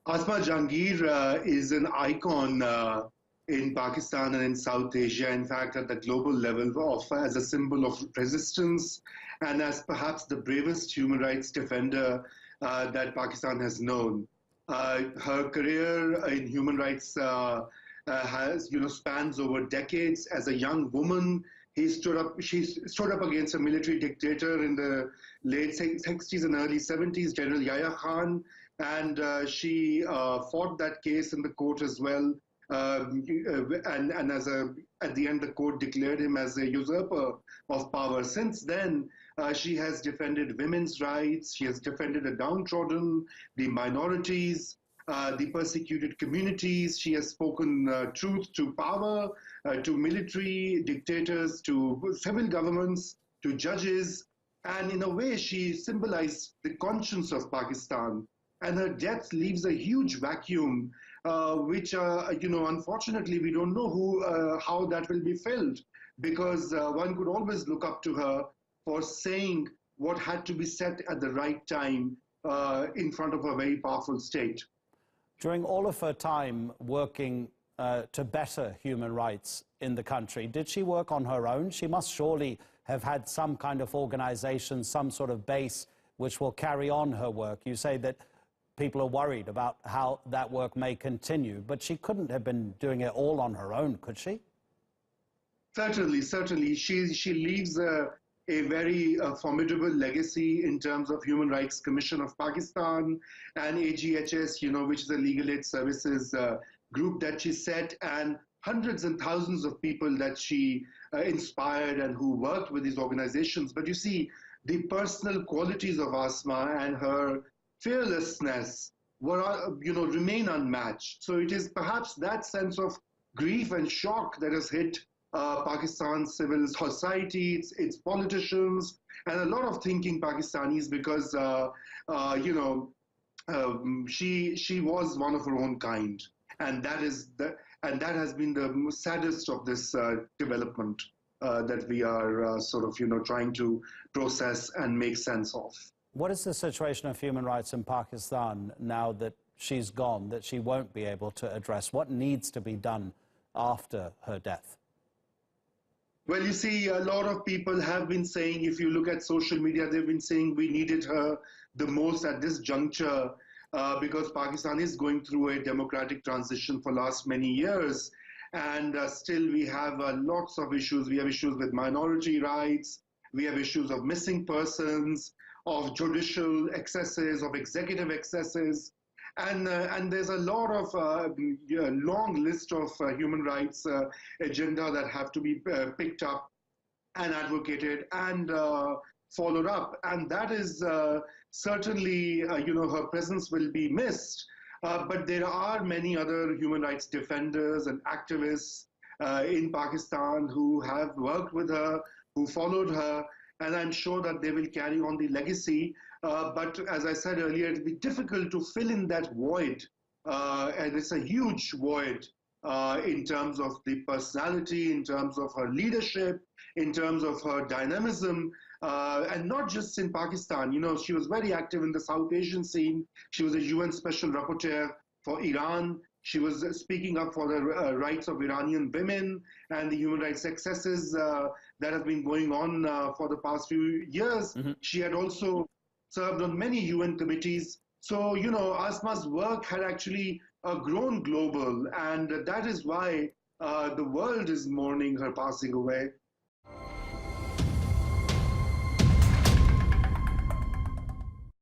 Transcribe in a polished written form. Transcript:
Asma Jahangir is an icon in Pakistan and in South Asia, in fact, at the global level, as a symbol of resistance and as perhaps the bravest human rights defender that Pakistan has known. Her career in human rights spans over decades. As a young woman, she stood up against a military dictator in the late 60s and early 70s, General Yahya Khan, and she fought that case in the court as well. And at the end, the court declared him as a usurper of power. Since then, she has defended women's rights. She has defended the downtrodden, the minorities, the persecuted communities. She has spoken truth to power, to military dictators, to civil governments, to judges. And in a way, she symbolized the conscience of Pakistan. And her death leaves a huge vacuum, which, unfortunately, we don't know how that will be filled, because one could always look up to her for saying what had to be said at the right time in front of a very powerful state. During all of her time working to better human rights in the country, did she work on her own? She must surely have had some kind of organization, some sort of base which will carry on her work. You say that people are worried about how that work may continue, but she couldn't have been doing it all on her own, could she? Certainly, certainly. She leaves a very formidable legacy in terms of Human Rights Commission of Pakistan and AGHS, which is a legal aid services group that she set, and hundreds and thousands of people that she inspired and who worked with these organizations. But you see, the personal qualities of Asma and her fearlessness remain unmatched. So it is perhaps that sense of grief and shock that has hit Pakistan's civil society, its politicians, and a lot of thinking Pakistanis, because she was one of her own kind, and that has been the saddest of this development that we are trying to process and make sense of. What is the situation of human rights in Pakistan now that she's gone, that she won't be able to address? What needs to be done after her death? Well, you see, a lot of people have been saying, if you look at social media, they've been saying we needed her the most at this juncture because Pakistan is going through a democratic transition for last many years. And still we have lots of issues. We have issues with minority rights. We have issues of missing persons, of judicial excesses, of executive excesses. And there's a lot of long list of human rights agenda that have to be picked up and advocated and followed up. And that is certainly, her presence will be missed. But there are many other human rights defenders and activists in Pakistan who have worked with her, who followed her, and I'm sure that they will carry on the legacy. But as I said earlier, it will be difficult to fill in that void. And it's a huge void in terms of the personality, in terms of her leadership, in terms of her dynamism, and not just in Pakistan. She was very active in the South Asian scene. She was a UN Special Rapporteur for Iran. She was speaking up for the rights of Iranian women and the human rights excesses that have been going on for the past few years. Mm-hmm. She had also served on many UN committees. So, Asma's work had actually grown global, and that is why the world is mourning her passing away.